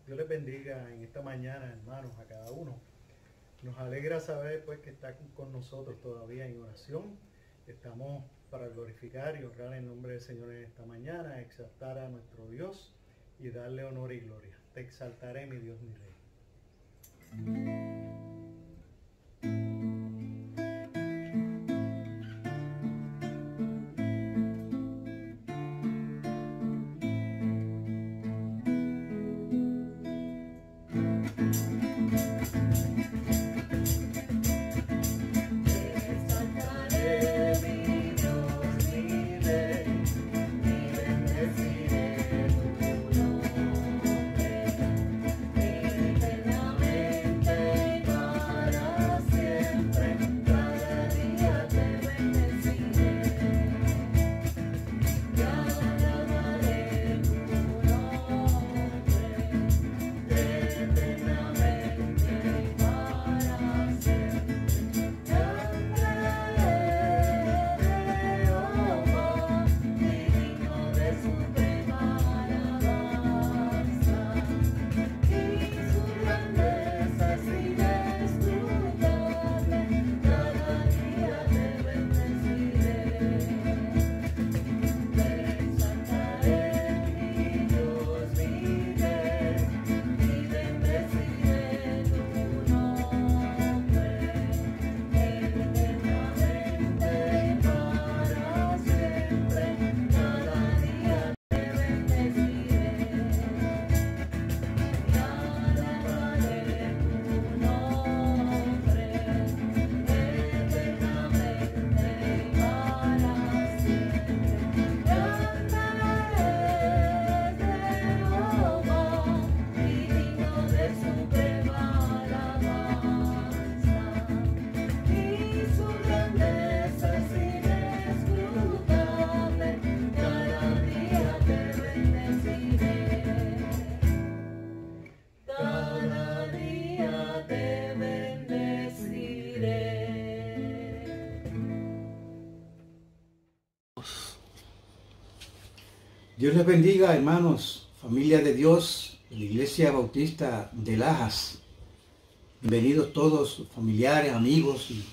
Dios les bendiga en esta mañana, hermanos, a cada uno. Nos alegra saber pues que está con nosotros todavía en oración. Estamos para glorificar y honrar el nombre del Señor en esta mañana, exaltar a nuestro Dios y darle honor y gloria. Te exaltaré, mi Dios, mi Rey. Dios les bendiga, hermanos, familia de Dios, de la Iglesia Bautista de Lajas. Bienvenidos todos, familiares, amigos y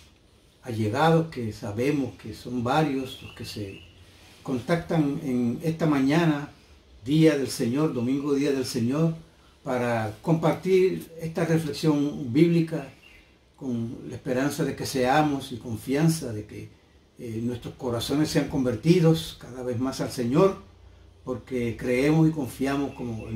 allegados, que sabemos que son varios los que se contactan en esta mañana, Día del Señor, domingo Día del Señor, para compartir esta reflexión bíblica con la esperanza de que seamos y confianza de que nuestros corazones sean convertidos cada vez más al Señor, porque creemos y confiamos, como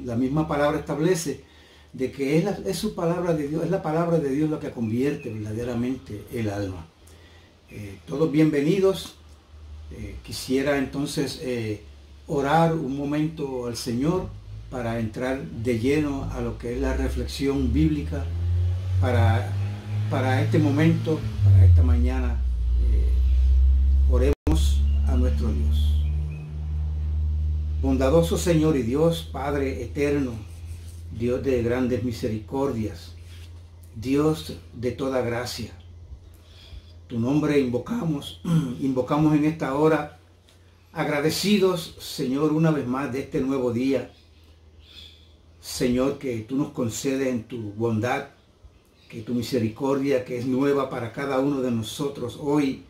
la misma palabra establece, de que es su palabra de Dios, es la palabra de Dios la que convierte verdaderamente el alma. Todos bienvenidos. Quisiera entonces orar un momento al Señor para entrar de lleno a lo que es la reflexión bíblica para este momento, para esta mañana. Oremos a nuestro Dios. Bondadoso Señor y Dios, Padre eterno, Dios de grandes misericordias, Dios de toda gracia. Tu nombre invocamos en esta hora, agradecidos, Señor, una vez más de este nuevo día. Señor, que tú nos concedes en tu bondad, que tu misericordia, que es nueva para cada uno de nosotros, hoy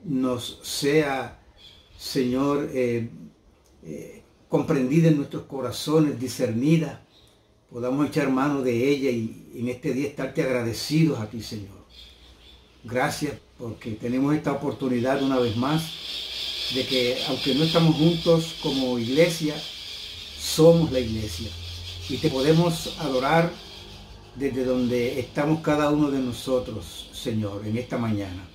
nos sea, Señor, comprendida en nuestros corazones, discernida, podamos echar mano de ella y en este día estarte agradecidos a ti, Señor. Gracias porque tenemos esta oportunidad una vez más de que, aunque no estamos juntos como iglesia, somos la iglesia y te podemos adorar desde donde estamos cada uno de nosotros, Señor, en esta mañana.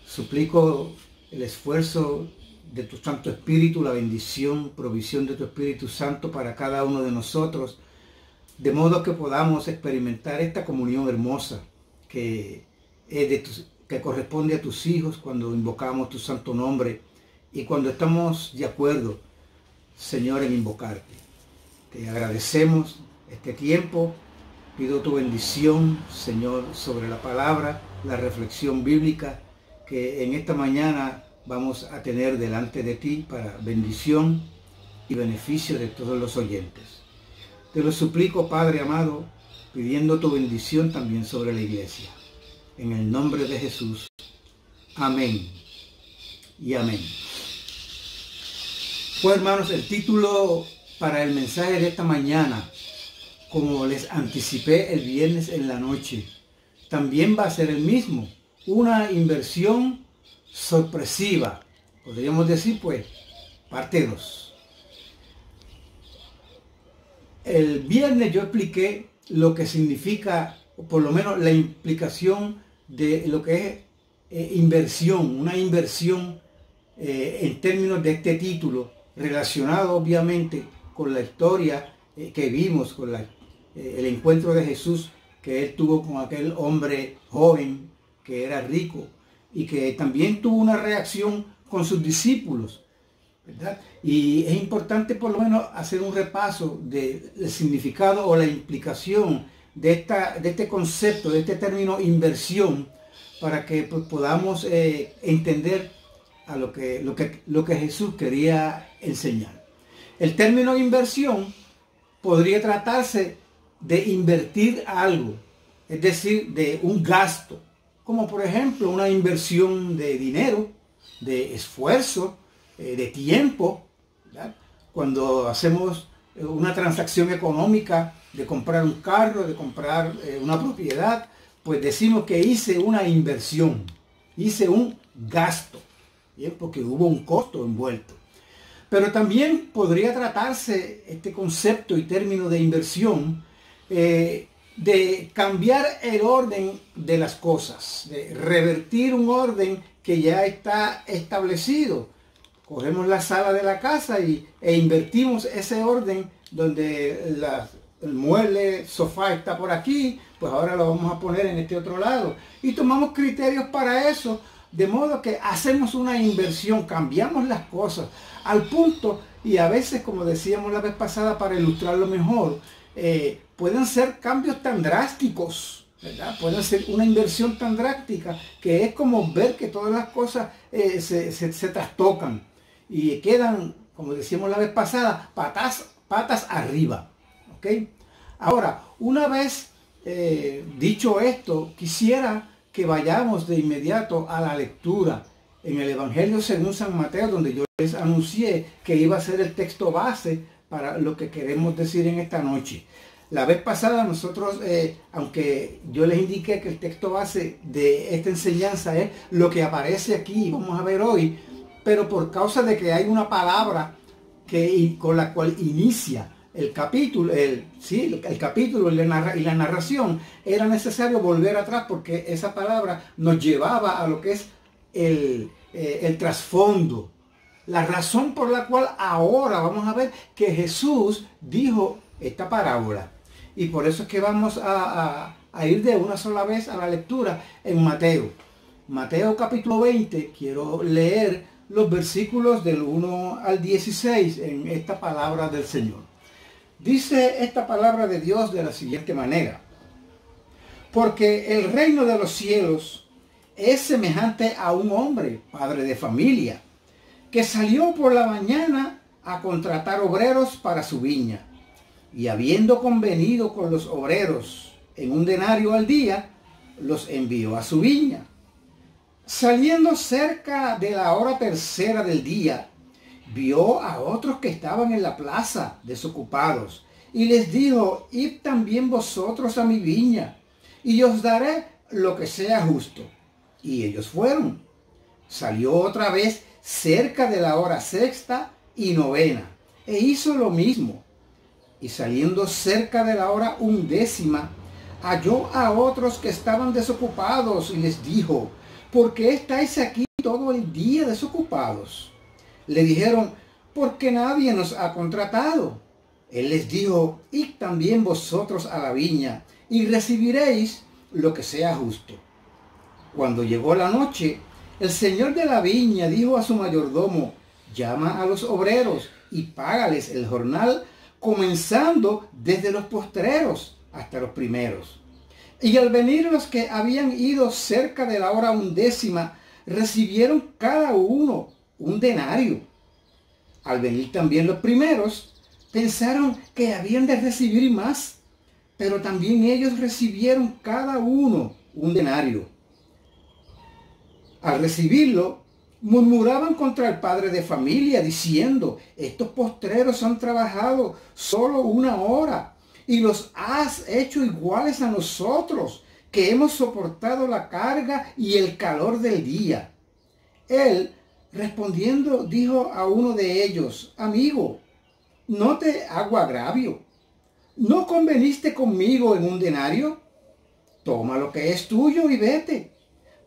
Suplico el esfuerzo de tu Santo Espíritu, la bendición, provisión de tu Espíritu Santo para cada uno de nosotros, de modo que podamos experimentar esta comunión hermosa que corresponde a tus hijos cuando invocamos tu santo nombre y cuando estamos de acuerdo, Señor, en invocarte. Te agradecemos este tiempo, pido tu bendición, Señor, sobre la palabra, la reflexión bíblica que en esta mañana vamos a tener delante de ti para bendición y beneficio de todos los oyentes. Te lo suplico, Padre amado, pidiendo tu bendición también sobre la iglesia. En el nombre de Jesús. Amén y amén. Pues hermanos, el título para el mensaje de esta mañana, como les anticipé el viernes en la noche, también va a ser el mismo. Una inversión sorpresiva. Podríamos decir, pues, parte 2. El viernes yo expliqué lo que significa, o por lo menos la implicación de lo que es inversión, una inversión en términos de este título, relacionado obviamente con la historia que vimos, con el encuentro de Jesús que él tuvo con aquel hombre joven que era rico y que también tuvo una reacción con sus discípulos, ¿verdad? Y es importante por lo menos hacer un repaso del significado o la implicación de este concepto, de este término inversión, para que pues, podamos entender a lo que Jesús quería enseñar. El término inversión podría tratarse de invertir algo, es decir, de un gasto, como por ejemplo una inversión de dinero, de esfuerzo, de tiempo, ¿verdad? Cuando hacemos una transacción económica de comprar un carro, de comprar una propiedad, pues decimos que hice una inversión, hice un gasto, ¿bien? Porque hubo un costo envuelto. Pero también podría tratarse este concepto y término de inversión de cambiar el orden de las cosas, de revertir un orden que ya está establecido. Cogemos la sala de la casa e invertimos ese orden donde el mueble, sofá está por aquí, pues ahora lo vamos a poner en este otro lado. Y tomamos criterios para eso, de modo que hacemos una inversión, cambiamos las cosas al punto, y a veces, como decíamos la vez pasada, para ilustrarlo mejor, pueden ser cambios tan drásticos, ¿verdad? Pueden ser una inversión tan drástica que es como ver que todas las cosas se trastocan y quedan, como decíamos la vez pasada, patas arriba. ¿Okay? Ahora, una vez dicho esto, quisiera que vayamos de inmediato a la lectura en el Evangelio según San Mateo, donde yo les anuncié que iba a ser el texto base para lo que queremos decir en esta noche. La vez pasada nosotros, aunque yo les indiqué que el texto base de esta enseñanza es lo que aparece aquí, vamos a ver hoy, pero por causa de que hay una palabra con la cual inicia el capítulo, el capítulo y la narración, era necesario volver atrás porque esa palabra nos llevaba a lo que es el trasfondo, la razón por la cual ahora vamos a ver que Jesús dijo esta parábola. Y por eso es que vamos a ir de una sola vez a la lectura en Mateo. Mateo capítulo 20, quiero leer los versículos del 1 al 16 en esta palabra del Señor. Dice esta palabra de Dios de la siguiente manera: porque el reino de los cielos es semejante a un hombre, padre de familia, que salió por la mañana a contratar obreros para su viña, y habiendo convenido con los obreros en un denario al día, los envió a su viña. Saliendo cerca de la hora tercera del día, vio a otros que estaban en la plaza desocupados, y les dijo: id también vosotros a mi viña, y os daré lo que sea justo. Y ellos fueron. Salió otra vez cerca de la hora sexta y novena, e hizo lo mismo. Y saliendo cerca de la hora undécima, halló a otros que estaban desocupados, y les dijo: ¿por qué estáis aquí todo el día desocupados? Le dijeron: porque nadie nos ha contratado. Él les dijo: id también vosotros a la viña, y recibiréis lo que sea justo. Cuando llegó la noche, el señor de la viña dijo a su mayordomo: llama a los obreros y págales el jornal, comenzando desde los postreros hasta los primeros. Y al venir los que habían ido cerca de la hora undécima, recibieron cada uno un denario. Al venir también los primeros, pensaron que habían de recibir más, pero también ellos recibieron cada uno un denario. Al recibirlo, murmuraban contra el padre de familia, diciendo: estos postreros han trabajado solo 1 hora y los has hecho iguales a nosotros, que hemos soportado la carga y el calor del día. Él, respondiendo, dijo a uno de ellos: amigo, no te hago agravio. ¿No conveniste conmigo en un denario? Toma lo que es tuyo y vete.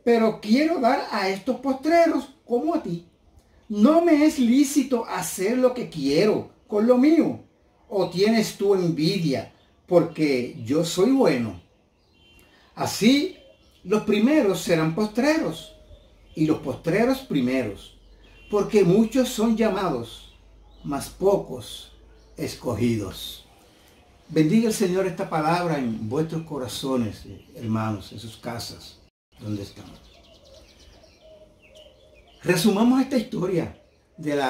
Pero quiero dar a estos postreros como a ti. ¿No me es lícito hacer lo que quiero con lo mío? ¿O tienes tú envidia porque yo soy bueno? Así, los primeros serán postreros y los postreros primeros, porque muchos son llamados, mas pocos escogidos. Bendiga el Señor esta palabra en vuestros corazones, hermanos, en sus casas, donde están. Resumamos esta historia de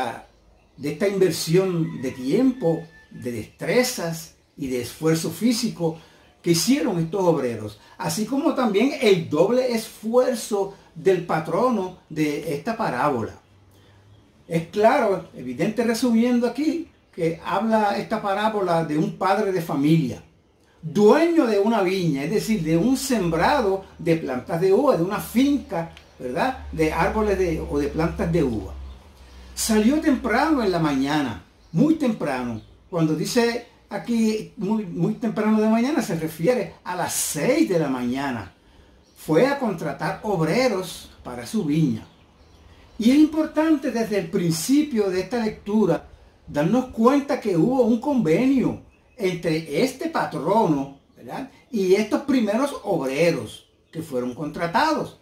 esta inversión de tiempo, de destrezas y de esfuerzo físico que hicieron estos obreros, así como también el doble esfuerzo del patrono de esta parábola. Es claro, evidente resumiendo aquí, que habla esta parábola de un padre de familia, dueño de una viña, es decir, de un sembrado de plantas de uva, de una finca, ¿verdad?, de árboles o de plantas de uva. Salió temprano en la mañana, muy temprano. Cuando dice aquí muy temprano de mañana, se refiere a las 6 de la mañana. Fue a contratar obreros para su viña. Y es importante desde el principio de esta lectura darnos cuenta que hubo un convenio entre este patrono, ¿verdad?, y estos primeros obreros que fueron contratados.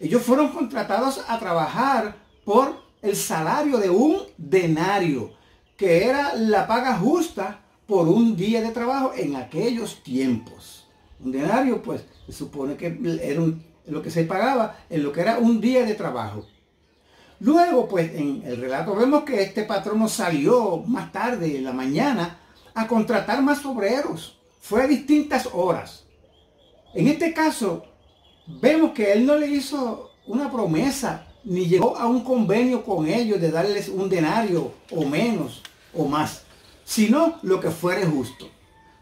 Ellos fueron contratados a trabajar por el salario de un denario, que era la paga justa por un día de trabajo en aquellos tiempos. Un denario, pues, se supone que era lo que se pagaba en lo que era un día de trabajo. Luego, pues, en el relato vemos que este patrono salió más tarde en la mañana a contratar más obreros. Fue a distintas horas. En este caso, vemos que él no le hizo una promesa ni llegó a un convenio con ellos de darles un denario o menos o más, sino lo que fuere justo.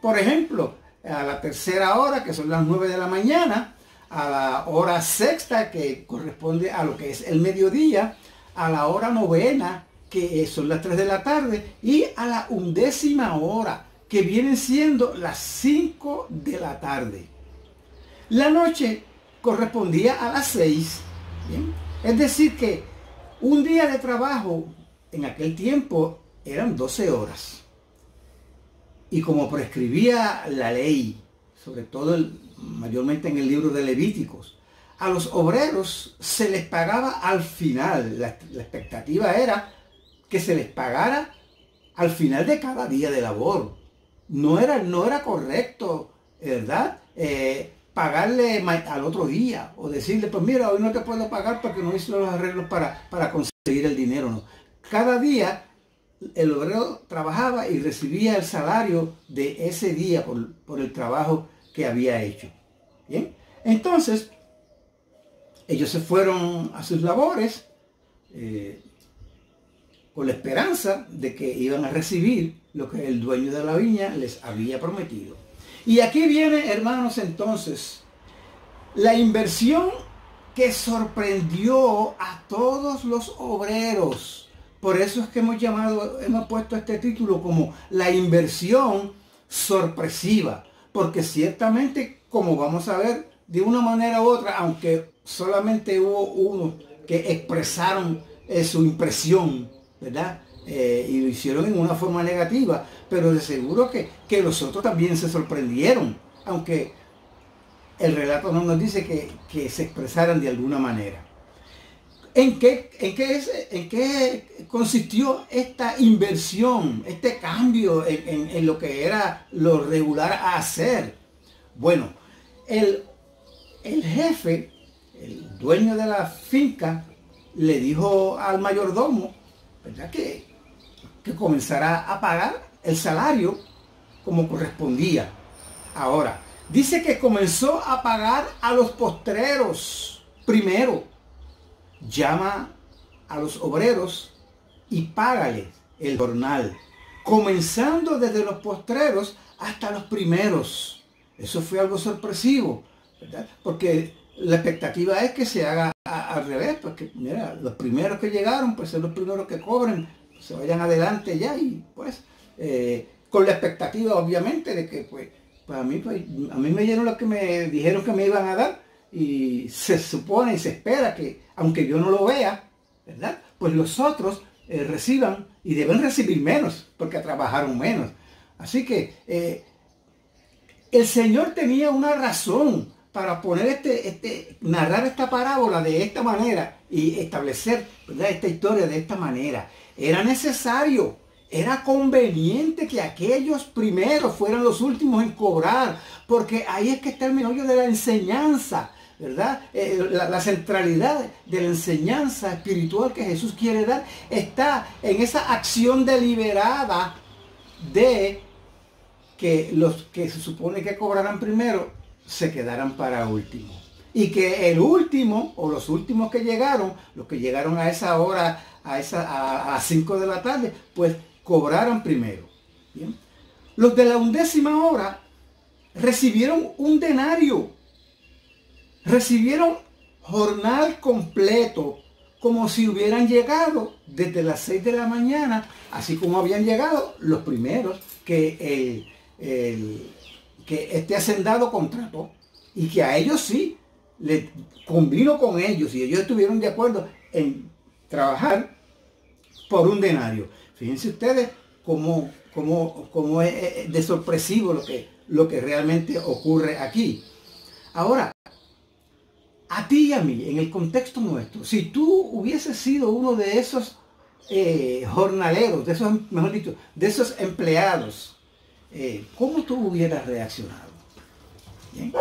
Por ejemplo, a la 3ª hora, que son las 9 de la mañana, a la hora 6ª, que corresponde a lo que es el mediodía, a la hora 9ª, que son las 3 de la tarde, y a la 11ª hora, que vienen siendo las 5 de la tarde. La noche correspondía a las 6. ¿Bien? Es decir que un día de trabajo en aquel tiempo eran 12 horas. Y como prescribía la ley, sobre todo mayormente en el libro de Levíticos, a los obreros se les pagaba al final. La expectativa era que se les pagara al final de cada día de labor. No era correcto, ¿verdad?, pagarle al otro día o decirle: pues mira, hoy no te puedo pagar porque no hice los arreglos para conseguir el dinero. No. Cada día el obrero trabajaba y recibía el salario de ese día por el trabajo que había hecho. ¿Bien? Entonces, ellos se fueron a sus labores con la esperanza de que iban a recibir lo que el dueño de la viña les había prometido. Y aquí viene, hermanos, entonces, la inversión que sorprendió a todos los obreros. Por eso es que hemos puesto este título como la inversión sorpresiva. Porque ciertamente, como vamos a ver, de una manera u otra, aunque solamente hubo unos que expresaron su impresión, ¿verdad?, y lo hicieron en una forma negativa, pero de seguro que los otros también se sorprendieron, aunque el relato no nos dice que se expresaran de alguna manera. ¿En qué consistió esta inversión, este cambio en lo que era lo regular a hacer? Bueno, el jefe, el dueño de la finca, le dijo al mayordomo, ¿verdad?, que comenzara a pagar el salario como correspondía. Ahora, dice que comenzó a pagar a los postreros primero. Llama a los obreros y págales el jornal, comenzando desde los postreros hasta los primeros. Eso fue algo sorpresivo, ¿verdad? Porque la expectativa es que se haga al revés, porque mira, los primeros que llegaron, pues son los primeros que cobren, se vayan adelante ya, y pues con la expectativa obviamente de que pues a mí me dieron lo que me dijeron que me iban a dar, y se supone y se espera que, aunque yo no lo vea, ¿verdad?, pues los otros reciban, y deben recibir menos porque trabajaron menos. Así que el Señor tenía una razón para poner narrar esta parábola de esta manera y establecer, ¿verdad?, esta historia de esta manera. Era necesario, era conveniente que aquellos primeros fueran los últimos en cobrar, porque ahí es que está el meollo de la enseñanza, ¿verdad? La centralidad de la enseñanza espiritual que Jesús quiere dar está en esa acción deliberada de que los que se supone que cobrarán primero se quedarán para último, y que el último o los últimos que llegaron, los que llegaron a esa hora, a las 5 de la tarde, pues cobraron primero. ¿Bien? Los de la 11ª hora recibieron un denario, recibieron jornal completo, como si hubieran llegado desde las 6 de la mañana, así como habían llegado los primeros que este hacendado contrató, y que a ellos sí le convino con ellos, y ellos estuvieron de acuerdo en trabajar por un denario. Fíjense ustedes cómo es de sorpresivo lo que realmente ocurre aquí. Ahora, a ti y a mí, en el contexto nuestro, si tú hubieses sido uno de esos jornaleros, mejor dicho, de esos empleados, ¿cómo tú hubieras reaccionado? ¿Bien?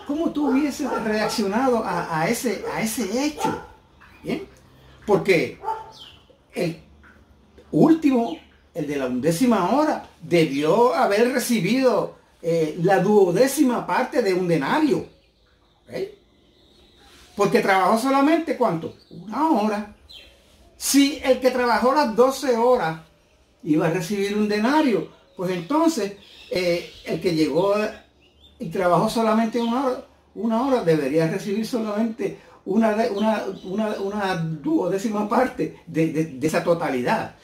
¿Cómo tú hubieses reaccionado a ese hecho? ¿Bien? Porque el último, el de la 11ª hora, debió haber recibido la 12ª parte de un denario. ¿Okay? Porque trabajó solamente, ¿cuánto? 1 hora. Si el que trabajó las 12 horas iba a recibir un denario, pues entonces el que llegó y trabajó solamente 1 hora debería recibir solamente una 12ª parte de esa totalidad.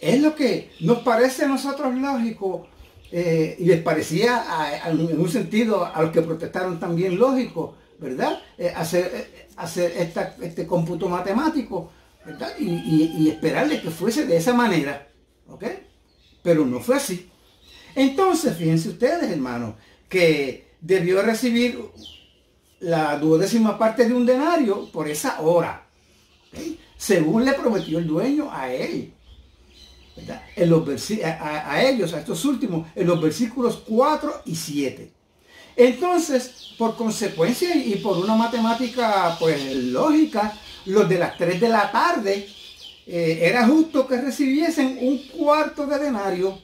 Es lo que nos parece a nosotros lógico, y les parecía en un sentido a los que protestaron también lógico, ¿verdad? Hacer este cómputo matemático, ¿verdad? Y esperarle que fuese de esa manera, ¿ok? Pero no fue así. Entonces, fíjense ustedes, hermanos, que debió recibir la 12ª parte de un denario por esa hora, ¿okay?, según le prometió el dueño a él, ¿verdad? A ellos, a estos últimos, en los versículos 4 y 7. Entonces, por consecuencia y por una matemática pues lógica, los de las 3 de la tarde era justo que recibiesen 1/4 de denario,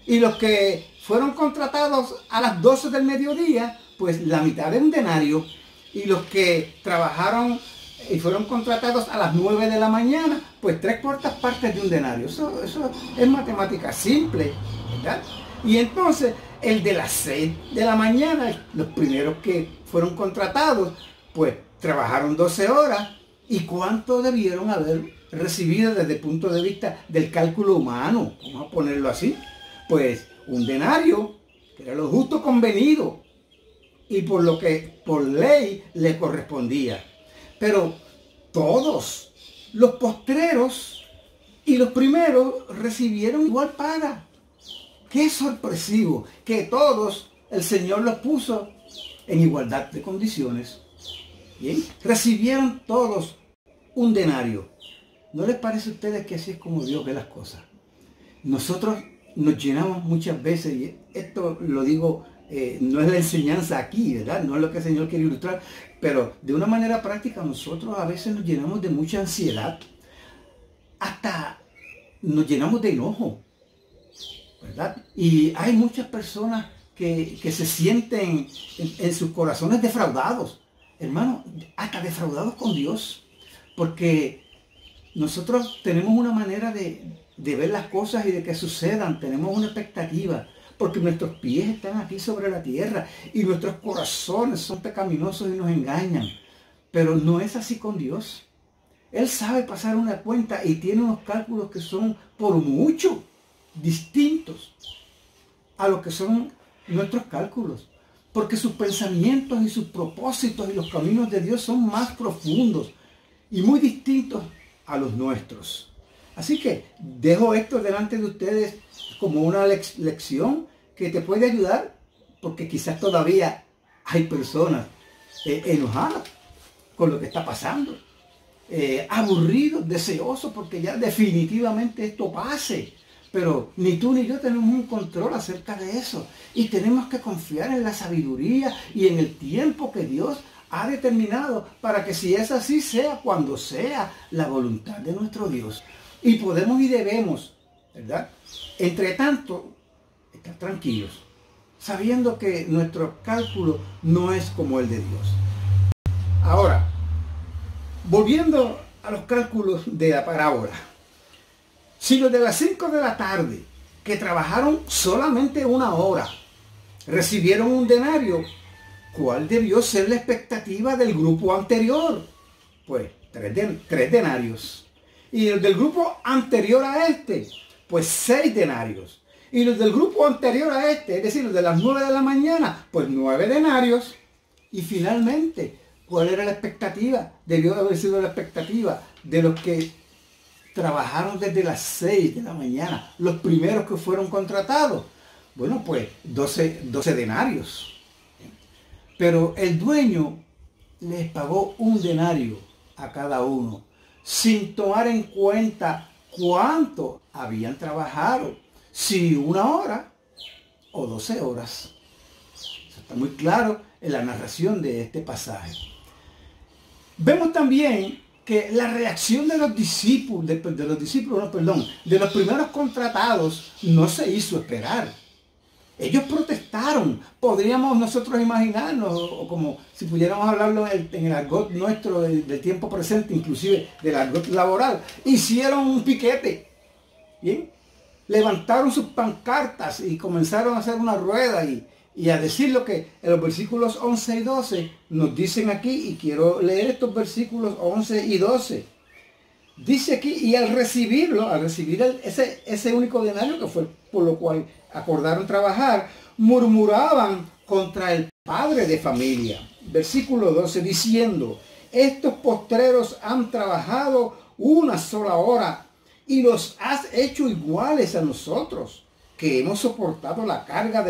y los que fueron contratados a las 12 del mediodía, pues la mitad de un denario, y los que trabajaron y fueron contratados a las 9 de la mañana, pues 3/4 partes de un denario. Eso es matemática simple, ¿verdad? Y entonces el de las 6 de la mañana, los primeros que fueron contratados, pues trabajaron 12 horas. ¿Y cuánto debieron haber recibido desde el punto de vista del cálculo humano? Vamos a ponerlo así. Pues un denario, que era lo justo convenido, y por lo que por ley le correspondía. Pero todos los postreros y los primeros recibieron igual paga. Qué sorpresivo que todos el Señor los puso en igualdad de condiciones. Bien, recibieron todos un denario. ¿No les parece a ustedes que así es como Dios ve las cosas? Nosotros nos llenamos muchas veces, y esto lo digo, no es la enseñanza aquí, ¿verdad? No es lo que el Señor quiere ilustrar, pero de una manera práctica nosotros a veces nos llenamos de mucha ansiedad, hasta nos llenamos de enojo, ¿verdad? Y hay muchas personas que se sienten en sus corazones defraudados, hermano, hasta defraudados con Dios, porque nosotros tenemos una manera de ver las cosas y de que sucedan, tenemos una expectativa, porque nuestros pies están aquí sobre la tierra y nuestros corazones son pecaminosos y nos engañan, pero no es así con Dios. Él sabe pasar una cuenta y tiene unos cálculos que son por mucho distintos a lo que son nuestros cálculos, porque sus pensamientos y sus propósitos y los caminos de Dios son más profundos y muy distintos a los nuestros. Así que dejo esto delante de ustedes como una lección que te puede ayudar, porque quizás todavía hay personas enojadas con lo que está pasando, aburridos, deseosos porque ya definitivamente esto pase. Pero ni tú ni yo tenemos un control acerca de eso. Y tenemos que confiar en la sabiduría y en el tiempo que Dios ha determinado para que, si es así, sea cuando sea la voluntad de nuestro Dios. Y podemos y debemos, ¿verdad?, entre tanto, estar tranquilos, sabiendo que nuestro cálculo no es como el de Dios. Ahora, volviendo a los cálculos de la parábola. Si los de las 5 de la tarde, que trabajaron solamente 1 hora, recibieron un denario, ¿cuál debió ser la expectativa del grupo anterior? Pues 3 denarios. Y los del grupo anterior a este, pues 6 denarios. Y los del grupo anterior a este, es decir, los de las 9 de la mañana, pues 9 denarios. Y finalmente, ¿cuál era la expectativa? Debió haber sido la expectativa de los que trabajaron desde las 6 de la mañana, los primeros que fueron contratados. Bueno, pues 12 denarios. Pero el dueño les pagó 1 denario a cada uno, sin tomar en cuenta cuánto habían trabajado, si 1 hora o 12 horas. Eso está muy claro en la narración de este pasaje. Vemos también que la reacción de los discípulos, de los primeros contratados, no se hizo esperar. Ellos protestaron. Podríamos nosotros imaginarnos, o como si pudiéramos hablarlo en el argot nuestro del tiempo presente, inclusive del argot laboral. Hicieron un piquete. ¿Bien? Levantaron sus pancartas y comenzaron a hacer una rueda y a decir lo que en los versículos 11 y 12 nos dicen aquí, y quiero leer estos versículos 11 y 12. Dice aquí, y al recibir ese único denario, que fue por lo cual acordaron trabajar, murmuraban contra el padre de familia. Versículo 12, diciendo: estos postreros han trabajado 1 sola hora y los has hecho iguales a nosotros, que hemos soportado la carga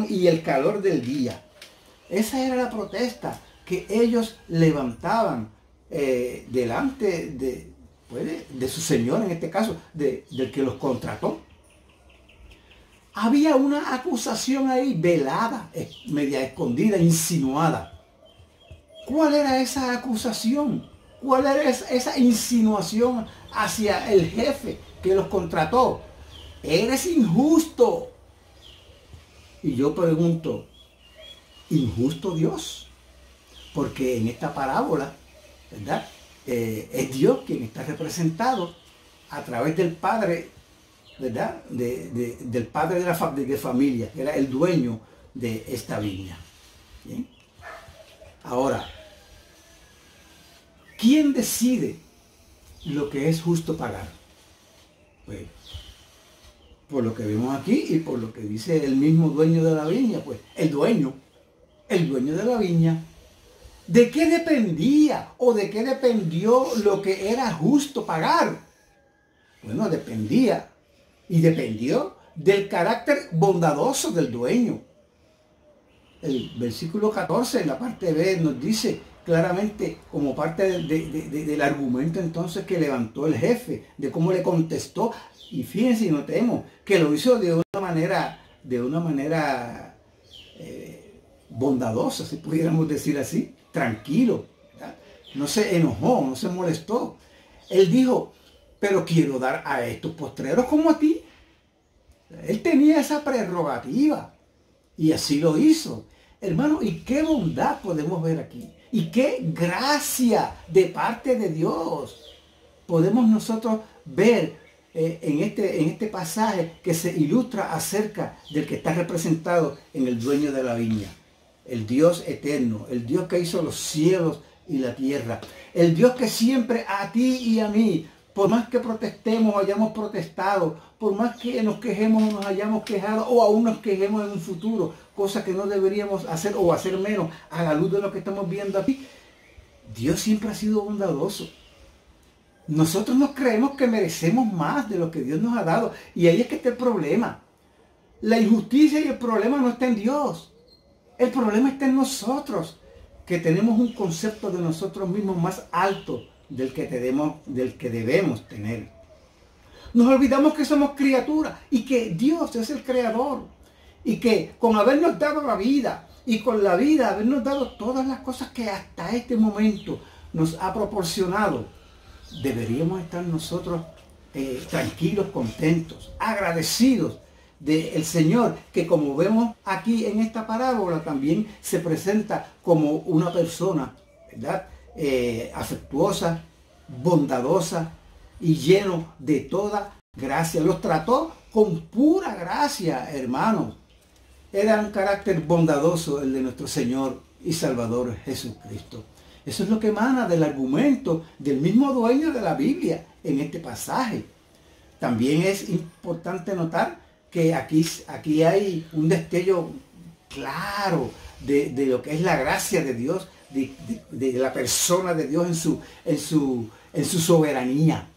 y el calor del día. Esa era la protesta que ellos levantaban delante de su señor, en este caso, del que los contrató. Había una acusación ahí velada, media escondida, insinuada. ¿Cuál era esa acusación? ¿Cuál era esa insinuación hacia el jefe que los contrató? Eres injusto. Y yo pregunto, ¿injusto Dios? Porque en esta parábola, ¿verdad?, es Dios quien está representado a través del padre, ¿verdad?, del padre de familia, que era el dueño de esta viña. ¿Bien? Ahora, ¿quién decide lo que es justo pagar? Pues, por lo que vemos aquí y por lo que dice el mismo dueño de la viña, pues el dueño de la viña, ¿de qué dependía o de qué dependió lo que era justo pagar? Bueno, dependió del carácter bondadoso del dueño. El versículo 14, en la parte B, nos dice claramente, como parte del argumento entonces que levantó el jefe, de cómo le contestó. Y fíjense y notemos que lo hizo de una manera bondadosa, si pudiéramos decir así, tranquilo, ¿verdad? No se enojó, no se molestó. Él dijo: pero quiero dar a estos postreros como a ti. Él tenía esa prerrogativa y así lo hizo. Hermano, y qué bondad podemos ver aquí. Y qué gracia de parte de Dios podemos nosotros ver en este pasaje que se ilustra acerca del que está representado en el dueño de la viña. El Dios eterno, el Dios que hizo los cielos y la tierra. El Dios que siempre a ti y a mí, por más que protestemos o hayamos protestado, por más que nos quejemos o nos hayamos quejado o aún nos quejemos en un futuro, cosa que no deberíamos hacer o hacer menos a la luz de lo que estamos viendo aquí, Dios siempre ha sido bondadoso. Nosotros nos creemos que merecemos más de lo que Dios nos ha dado y ahí es que está el problema. La injusticia y el problema no está en Dios. El problema está en nosotros, que tenemos un concepto de nosotros mismos más alto del que debemos tener. Nos olvidamos que somos criaturas y que Dios es el creador. Y que con habernos dado la vida y con la vida habernos dado todas las cosas que hasta este momento nos ha proporcionado, deberíamos estar nosotros tranquilos, contentos, agradecidos del Señor, que como vemos aquí en esta parábola también se presenta como una persona, ¿verdad? Afectuosa, bondadosa y lleno de toda gracia. Los trató con pura gracia, hermanos. Era un carácter bondadoso el de nuestro Señor y Salvador Jesucristo. Eso es lo que emana del argumento del mismo dueño de la Biblia en este pasaje. También es importante notar que aquí hay un destello claro de lo que es la gracia de Dios, de la persona de Dios en su soberanía,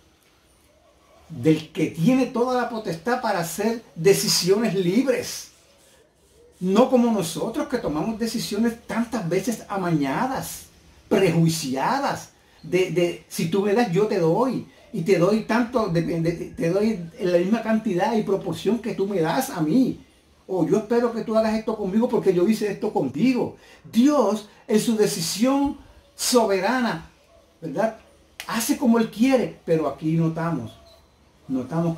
del que tiene toda la potestad para hacer decisiones libres, no como nosotros que tomamos decisiones tantas veces amañadas, prejuiciadas, de si tú me das yo te doy, y te doy tanto, te doy la misma cantidad y proporción que tú me das a mí. O yo espero que tú hagas esto conmigo porque yo hice esto contigo. Dios, en su decisión soberana, ¿verdad? Hace como Él quiere, pero aquí notamos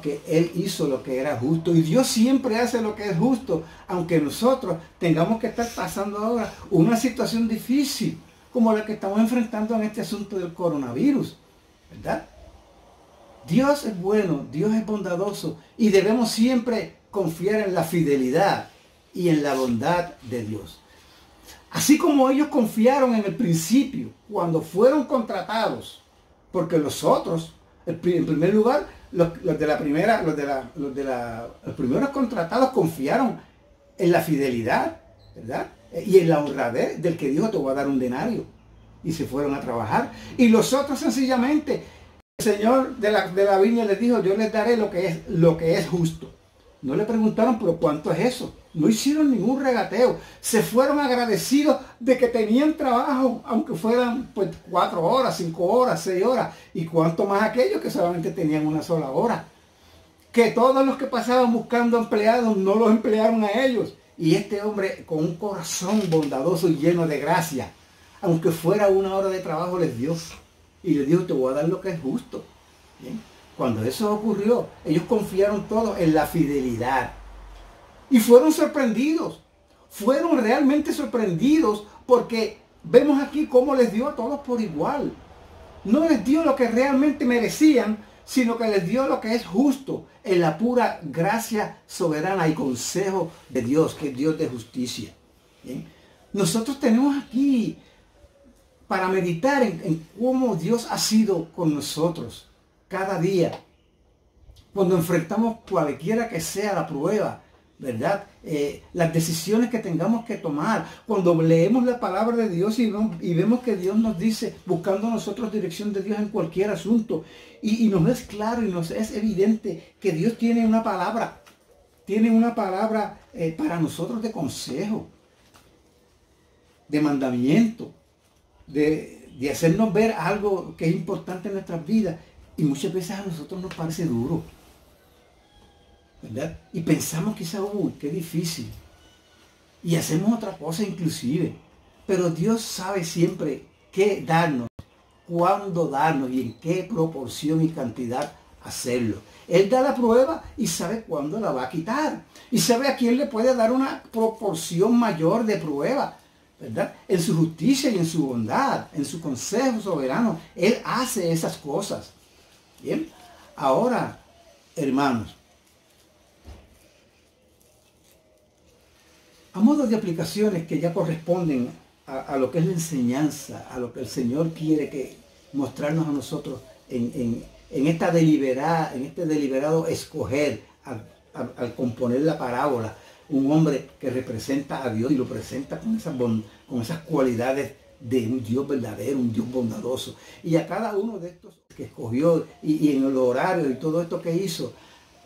que Él hizo lo que era justo. Y Dios siempre hace lo que es justo, aunque nosotros tengamos que estar pasando ahora una situación difícil, como la que estamos enfrentando en este asunto del coronavirus, ¿verdad? Dios es bueno, Dios es bondadoso y debemos siempre confiar en la fidelidad y en la bondad de Dios. Así como ellos confiaron en el principio, cuando fueron contratados, porque los otros, en primer lugar, los primeros contratados confiaron en la fidelidad, ¿verdad? Y en la honradez del que dijo te voy a dar un denario. Y se fueron a trabajar. Y los otros sencillamente, el Señor de la viña les dijo, yo les daré lo que es justo. No le preguntaron, pero ¿cuánto es eso? No hicieron ningún regateo. Se fueron agradecidos de que tenían trabajo, aunque fueran pues 4 horas, 5 horas, 6 horas. Y cuánto más aquellos que solamente tenían una sola hora. Que todos los que pasaban buscando empleados no los emplearon a ellos. Y este hombre con un corazón bondadoso y lleno de gracia, aunque fuera 1 hora de trabajo, les dio. Y les dijo, te voy a dar lo que es justo. ¿Bien? Cuando eso ocurrió, ellos confiaron todos en la fidelidad. Y fueron sorprendidos. Fueron realmente sorprendidos porque vemos aquí cómo les dio a todos por igual. No les dio lo que realmente merecían, sino que les dio lo que es justo en la pura gracia soberana y consejo de Dios, que es Dios de justicia. ¿Bien? Nosotros tenemos aquí para meditar en cómo Dios ha sido con nosotros cada día. Cuando enfrentamos cualquiera que sea la prueba, ¿verdad? Las decisiones que tengamos que tomar. Cuando leemos la palabra de Dios y vemos que Dios nos dice, buscando nosotros dirección de Dios en cualquier asunto. Y nos es claro y nos es evidente que Dios tiene una palabra. Tiene una palabra para nosotros de consejo, de mandamiento, de hacernos ver algo que es importante en nuestras vidas. Y muchas veces a nosotros nos parece duro, ¿verdad? Y pensamos quizá, uy, qué difícil. Y hacemos otra cosa inclusive. Pero Dios sabe siempre qué darnos, cuándo darnos y en qué proporción y cantidad hacerlo. Él da la prueba y sabe cuándo la va a quitar. Y sabe a quién le puede dar una proporción mayor de prueba, ¿verdad? En su justicia y en su bondad, en su consejo soberano. Él hace esas cosas. Bien, ahora, hermanos, a modo de aplicaciones que ya corresponden a lo que es la enseñanza, a lo que el Señor quiere que mostrarnos a nosotros en este deliberado escoger al componer la parábola, un hombre que representa a Dios y lo presenta con esas cualidades de un Dios verdadero, un Dios bondadoso. Y a cada uno de estos que escogió y en el horario y todo esto que hizo,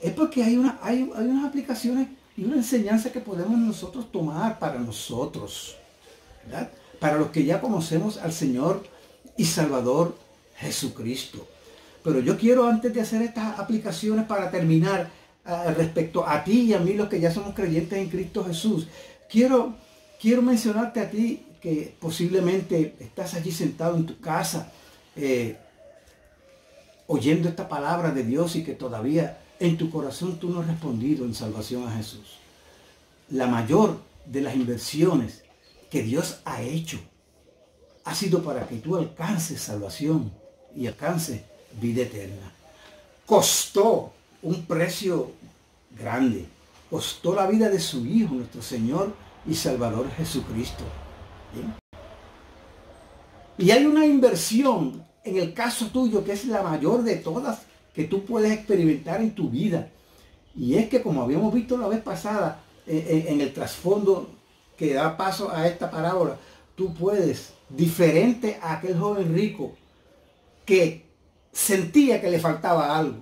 es porque hay unas aplicaciones y una enseñanza que podemos nosotros tomar para nosotros, ¿verdad? Para los que ya conocemos al Señor y Salvador Jesucristo. Pero yo quiero, antes de hacer estas aplicaciones para terminar, respecto a ti y a mí, los que ya somos creyentes en Cristo Jesús, quiero mencionarte a ti que posiblemente estás allí sentado en tu casa oyendo esta palabra de Dios y que todavía en tu corazón tú no has respondido en salvación a Jesús. La mayor de las inversiones que Dios ha hecho ha sido para que tú alcances salvación y alcances vida eterna. Costó un precio grande. Costó la vida de su Hijo, nuestro Señor y Salvador Jesucristo. ¿Bien? Y hay una inversión en el caso tuyo que es la mayor de todas que tú puedes experimentar en tu vida. Y es que, como habíamos visto la vez pasada, en el trasfondo que da paso a esta parábola, tú puedes, diferente a aquel joven rico que sentía que le faltaba algo,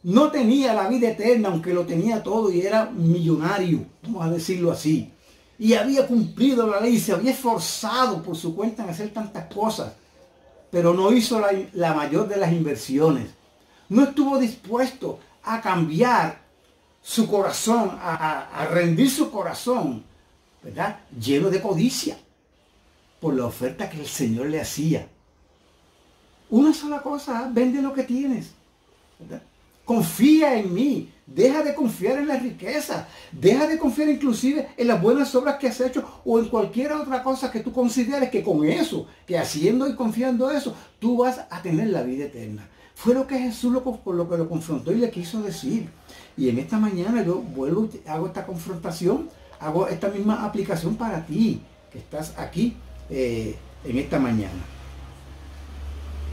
no tenía la vida eterna, aunque lo tenía todo y era millonario, vamos a decirlo así, y había cumplido la ley, se había esforzado por su cuenta en hacer tantas cosas, pero no hizo la mayor de las inversiones. No estuvo dispuesto a cambiar su corazón, a rendir su corazón, ¿verdad? Lleno de codicia por la oferta que el Señor le hacía. Una sola cosa, vende lo que tienes, ¿verdad? Confía en mí, deja de confiar en la riqueza, deja de confiar inclusive en las buenas obras que has hecho o en cualquier otra cosa que tú consideres que con eso, que haciendo y confiando eso, tú vas a tener la vida eterna. Fue lo que Jesús con lo que lo confrontó y le quiso decir. Y en esta mañana yo vuelvo y hago esta confrontación, hago esta misma aplicación para ti, que estás aquí en esta mañana.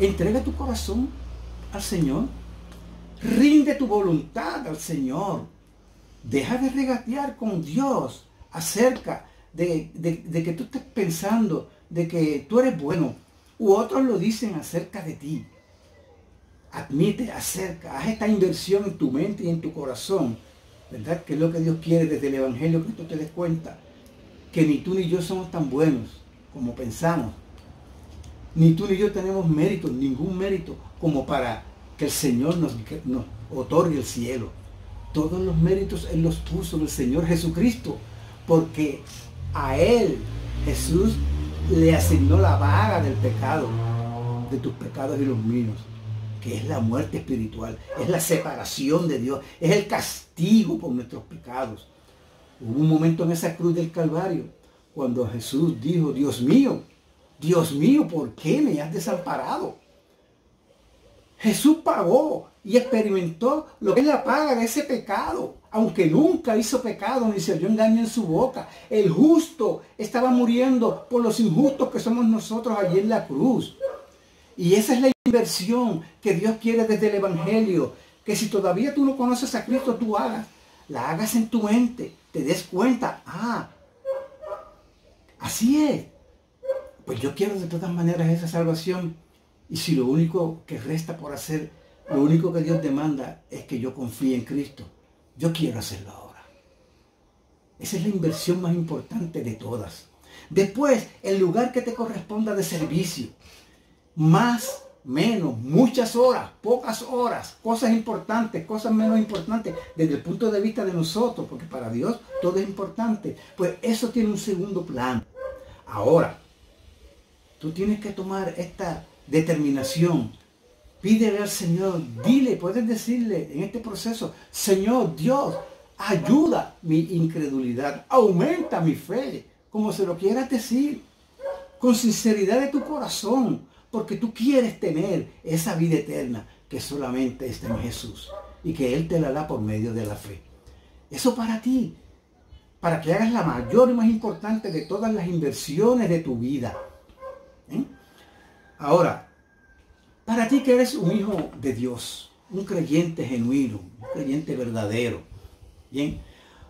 Entrega tu corazón al Señor. Rinde tu voluntad al Señor. Deja de regatear con Dios acerca de que tú estés pensando de que tú eres bueno. U otros lo dicen acerca de ti. Admite, haz esta inversión en tu mente y en tu corazón, ¿verdad? Que es lo que Dios quiere desde el Evangelio, que tú te des cuenta que ni tú ni yo somos tan buenos como pensamos. Ni tú ni yo tenemos mérito, ningún mérito, como para que el Señor nos otorgue el cielo. Todos los méritos Él los puso en el Señor Jesucristo, porque a Él, Jesús, le asignó la paga del pecado, de tus pecados y los míos, que es la muerte espiritual, es la separación de Dios, es el castigo por nuestros pecados. Hubo un momento en esa cruz del Calvario cuando Jesús dijo: Dios mío, ¿por qué me has desamparado? Jesús pagó y experimentó lo que es la paga de ese pecado, aunque nunca hizo pecado ni se dio engaño en su boca. El justo estaba muriendo por los injustos que somos nosotros allí en la cruz. Y esa es la inversión que Dios quiere desde el Evangelio, que si todavía tú no conoces a Cristo, tú la hagas en tu mente, te des cuenta, así es. Pues yo quiero de todas maneras esa salvación. Y si lo único que resta por hacer, lo único que Dios demanda es que yo confíe en Cristo, yo quiero hacerlo ahora. Esa es la inversión más importante de todas. Después, el lugar que te corresponda de servicio. Más, menos, muchas horas, pocas horas, cosas importantes, cosas menos importantes, desde el punto de vista de nosotros, porque para Dios todo es importante. Pues eso tiene un segundo plano. Ahora, tú tienes que tomar esta determinación Pídele al Señor, dile, puedes decirle en este proceso, Señor Dios, ayuda mi incredulidad, aumenta mi fe, como se lo quieras decir, con sinceridad de tu corazón, porque tú quieres tener esa vida eterna que solamente está en Jesús y que Él te la da por medio de la fe. Eso para ti, para que hagas la mayor y más importante de todas las inversiones de tu vida. Ahora, para ti que eres un hijo de Dios, un creyente genuino, un creyente verdadero, bien,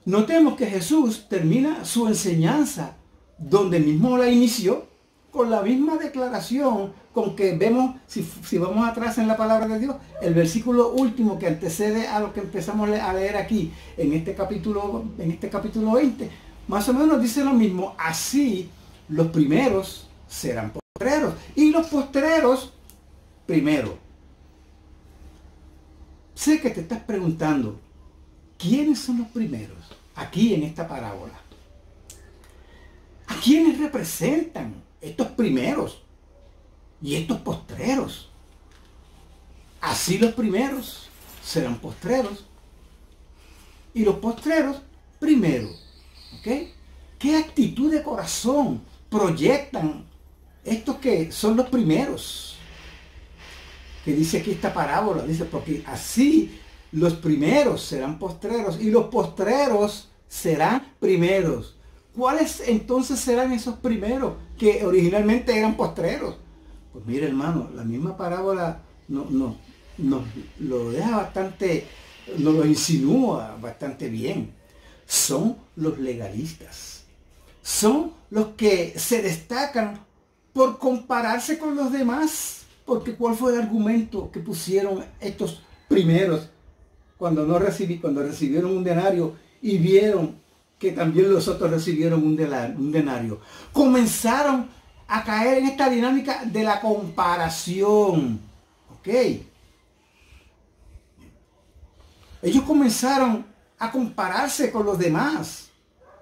notemos que Jesús termina su enseñanza donde mismo la inició, con la misma declaración con que vemos, si vamos atrás en la palabra de Dios, el versículo último que antecede a lo que empezamos a leer aquí, en este capítulo 20, más o menos dice lo mismo. Así los primeros serán postreros y los postreros primero. Sé que te estás preguntando, ¿quiénes son los primeros aquí en esta parábola? ¿A quiénes representan estos primeros y estos postreros? Así los primeros serán postreros y los postreros primero. ¿Ok? ¿Qué actitud de corazón proyectan estos que son los primeros? Que dice aquí esta parábola, dice, porque así los primeros serán postreros y los postreros serán primeros. ¿Cuáles entonces serán esos primeros que originalmente eran postreros? Pues mire, hermano, la misma parábola nos lo deja bastante, nos lo insinúa bastante bien. Son los legalistas. Son los que se destacan por compararse con los demás. Porque ¿cuál fue el argumento que pusieron estos primeros cuando recibieron un denario y vieron que también los otros recibieron un denario? Comenzaron a caer en esta dinámica de la comparación. ¿Ok? Ellos comenzaron a compararse con los demás.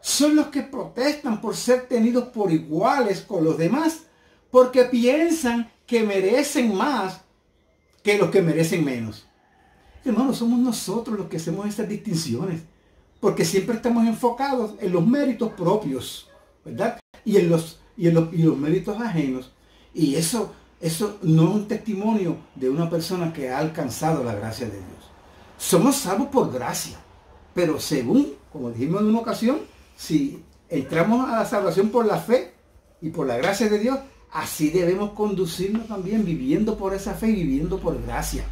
Son los que protestan por ser tenidos por iguales con los demás, porque piensan que merecen más que los que merecen menos. Hermanos, somos nosotros los que hacemos estas distinciones, porque siempre estamos enfocados en los méritos propios, ¿verdad? Y en los méritos ajenos. Y eso no es un testimonio de una persona que ha alcanzado la gracia de Dios. Somos salvos por gracia, pero según, como dijimos en una ocasión, si entramos a la salvación por la fe y por la gracia de Dios, así debemos conducirnos también, viviendo por esa fe y viviendo por gracia.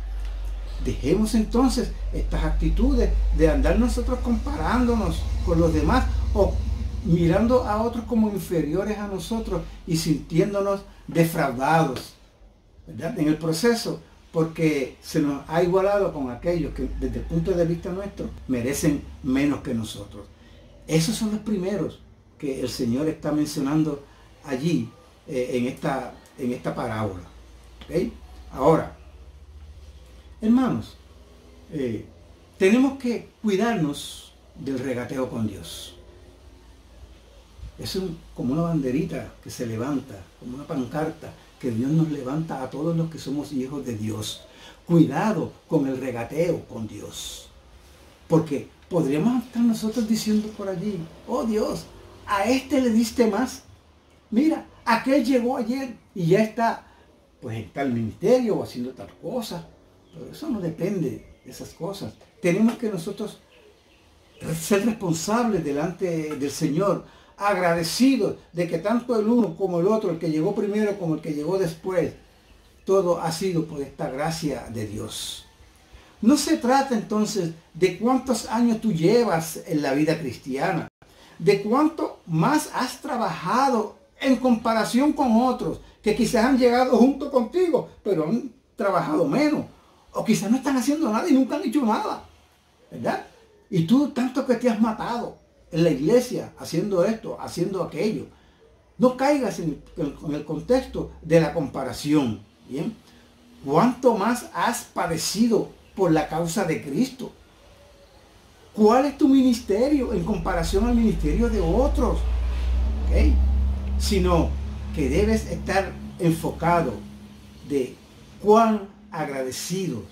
Dejemos entonces estas actitudes de andar nosotros comparándonos con los demás o mirando a otros como inferiores a nosotros y sintiéndonos defraudados, ¿verdad?, en el proceso, porque se nos ha igualado con aquellos que desde el punto de vista nuestro merecen menos que nosotros. Esos son los primeros que el Señor está mencionando allí en esta parábola. ¿Okay? Ahora, hermanos, tenemos que cuidarnos del regateo con Dios. Es como una banderita que se levanta, como una pancarta que Dios nos levanta a todos los que somos hijos de Dios. Cuidado con el regateo con Dios. Porque podríamos estar nosotros diciendo por allí, oh Dios, a este le diste más. Mira, aquel llegó ayer y ya está, pues en tal ministerio o haciendo tal cosa. Pero eso no depende de esas cosas. Tenemos que nosotros ser responsables delante del Señor, agradecidos de que tanto el uno como el otro, el que llegó primero como el que llegó después, todo ha sido por esta gracia de Dios. No se trata entonces de cuántos años tú llevas en la vida cristiana, de cuánto más has trabajado en comparación con otros que quizás han llegado junto contigo, pero han trabajado menos, o quizás no están haciendo nada y nunca han hecho nada, ¿verdad? Y tú tanto que te has matado en la iglesia haciendo esto, haciendo aquello. No caigas en el contexto de la comparación, ¿bien? ¿Cuánto más has padecido por la causa de Cristo? ¿Cuál es tu ministerio en comparación al ministerio de otros? ¿Okay? Sino que debes estar enfocado de cuán agradecidos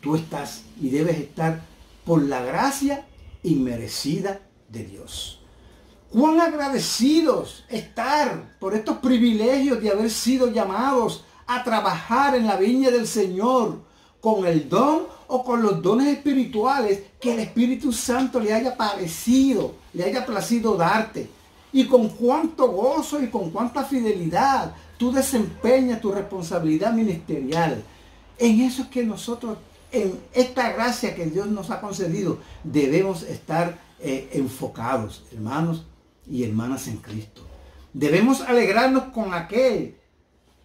tú estás y debes estar por la gracia inmerecida de Dios. Cuán agradecidos estar por estos privilegios de haber sido llamados a trabajar en la viña del Señor con el don o con los dones espirituales que el Espíritu Santo le haya placido darte. Y con cuánto gozo y con cuánta fidelidad tú desempeñas tu responsabilidad ministerial. En eso es que nosotros, en esta gracia que Dios nos ha concedido, debemos estar enfocados, hermanos y hermanas en Cristo. Debemos alegrarnos con aquel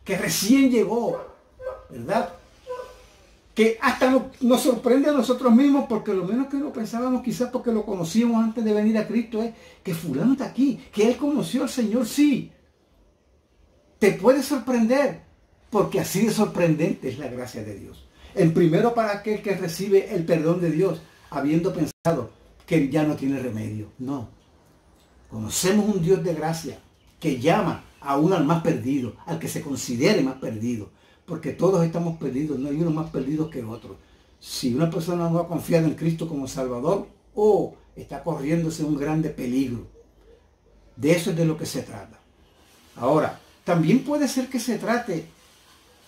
que recién llegó, ¿verdad? Que hasta nos sorprende a nosotros mismos, porque lo menos que lo pensábamos, quizás porque lo conocíamos antes de venir a Cristo, es que fulano está aquí, que él conoció al Señor. Sí, te puede sorprender, porque así de sorprendente es la gracia de Dios. En primero, para aquel que recibe el perdón de Dios, habiendo pensado que ya no tiene remedio. No, conocemos un Dios de gracia que llama a uno al más perdido, al que se considere más perdido, porque todos estamos perdidos, no hay uno más perdido que otro. Si una persona no ha confiado en Cristo como Salvador, está corriéndose un grande peligro. De eso es de lo que se trata. Ahora, también puede ser que se trate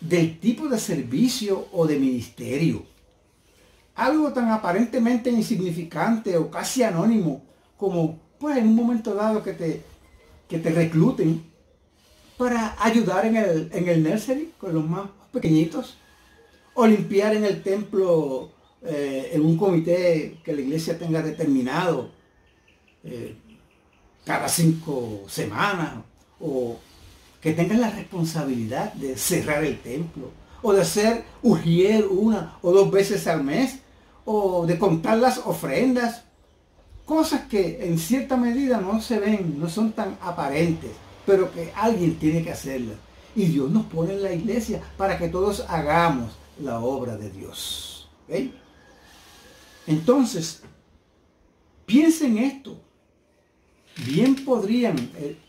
del tipo de servicio o de ministerio. Algo tan aparentemente insignificante o casi anónimo como, pues, en un momento dado que te recluten para ayudar en el nursery con los más pequeñitos, o limpiar en el templo en un comité que la iglesia tenga determinado cada 5 semanas, o que tengan la responsabilidad de cerrar el templo, o de hacer ujier 1 o 2 veces al mes, o de contar las ofrendas, cosas que en cierta medida no se ven, no son tan aparentes, pero que alguien tiene que hacerlas. Y Dios nos pone en la iglesia para que todos hagamos la obra de Dios. ¿Okay? Entonces, piensen esto. Bien podrían,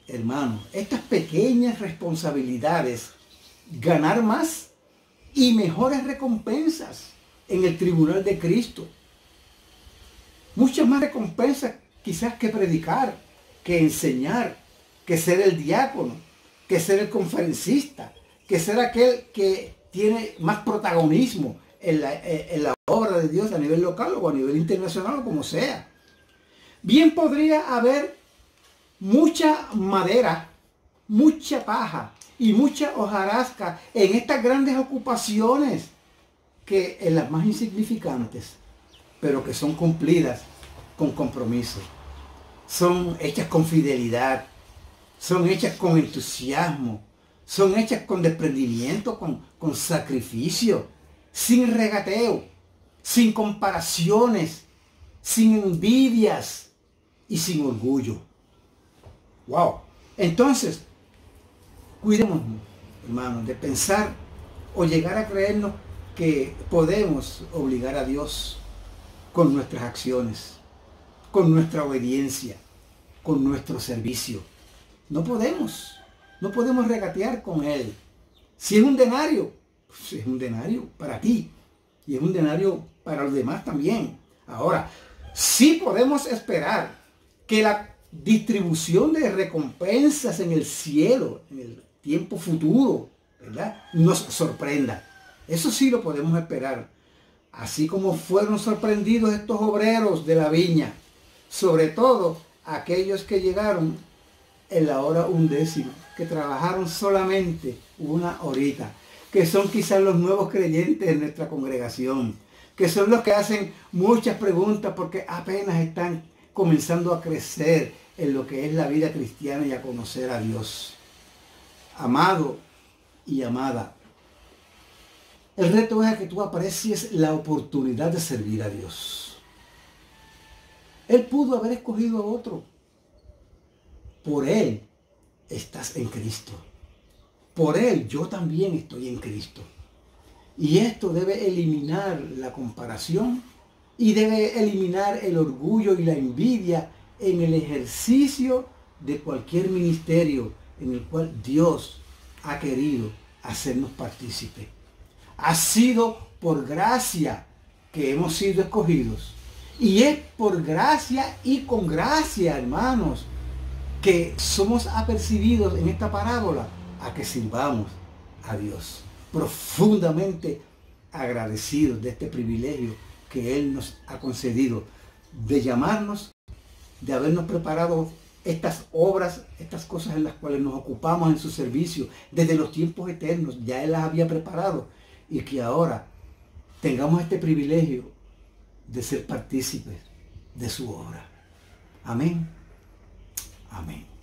hermanos, estas pequeñas responsabilidades ganar más y mejores recompensas en el tribunal de Cristo. Muchas más recompensas quizás que predicar, que enseñar, que ser el diácono, que ser el conferencista, que ser aquel que tiene más protagonismo en la obra de Dios a nivel local o a nivel internacional o como sea. Bien podría haber mucha madera, mucha paja y mucha hojarasca en estas grandes ocupaciones, que en las más insignificantes, pero que son cumplidas con compromiso, son hechas con fidelidad, son hechas con entusiasmo, son hechas con desprendimiento, con sacrificio, sin regateo, sin comparaciones, sin envidias y sin orgullo. ¡Wow! Entonces, cuidémonos, hermanos, de pensar o llegar a creernos que podemos obligar a Dios con nuestras acciones, con nuestra obediencia, con nuestro servicio. No podemos regatear con Él. Si es un denario, pues es un denario para ti y es un denario para los demás también. Ahora, sí podemos esperar que la distribución de recompensas en el cielo, en el tiempo futuro, ¿verdad?, nos sorprenda. Eso sí lo podemos esperar. Así como fueron sorprendidos estos obreros de la viña, sobre todo aquellos que llegaron en la hora 11ª, que trabajaron solamente 1 horita, que son quizás los nuevos creyentes de nuestra congregación, que son los que hacen muchas preguntas porque apenas están comenzando a crecer en lo que es la vida cristiana y a conocer a Dios. Amado y amada, el reto es que tú aprecies la oportunidad de servir a Dios. Él pudo haber escogido a otro. Por Él estás en Cristo. Por Él yo también estoy en Cristo. Y esto debe eliminar la comparación y debe eliminar el orgullo y la envidia en el ejercicio de cualquier ministerio en el cual Dios ha querido hacernos partícipes. Ha sido por gracia que hemos sido escogidos. Y es por gracia y con gracia, hermanos, que somos apercibidos en esta parábola a que sirvamos a Dios. Profundamente agradecidos de este privilegio que Él nos ha concedido de llamarnos, de habernos preparado estas obras, estas cosas en las cuales nos ocupamos en su servicio desde los tiempos eternos. Ya Él las había preparado y que ahora tengamos este privilegio de ser partícipes de su obra. Amén. Amén.